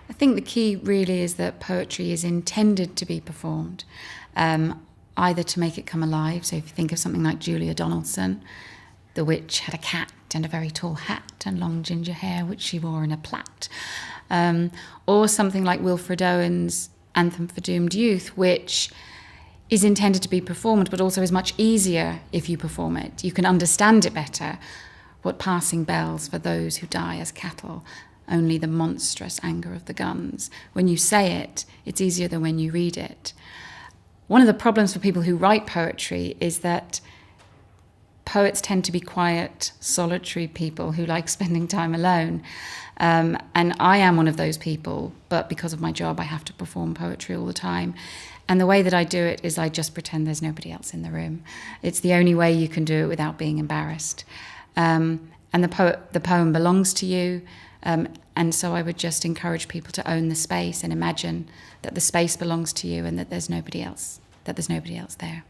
I think the key really is that poetry is intended to be performed, either to make it come alive. So if you think of something like Julia Donaldson, the witch had a cat and a very tall hat and long ginger hair, which she wore in a plait. Or something like Wilfred Owen's Anthem for Doomed Youth, which is intended to be performed, but also is much easier if you perform it. You can understand it better. What passing bells for those who die as cattle, only the monstrous anger of the guns. When you say it, it's easier than when you read it. One of the problems for people who write poetry is that poets tend to be quiet, solitary people who like spending time alone. And I am one of those people, but because of my job, I have to perform poetry all the time. And the way that I do it is I just pretend there's nobody else in the room. It's the only way you can do it without being embarrassed. And the poem belongs to you. And so I would just encourage people to own the space and imagine that the space belongs to you and that there's nobody else there.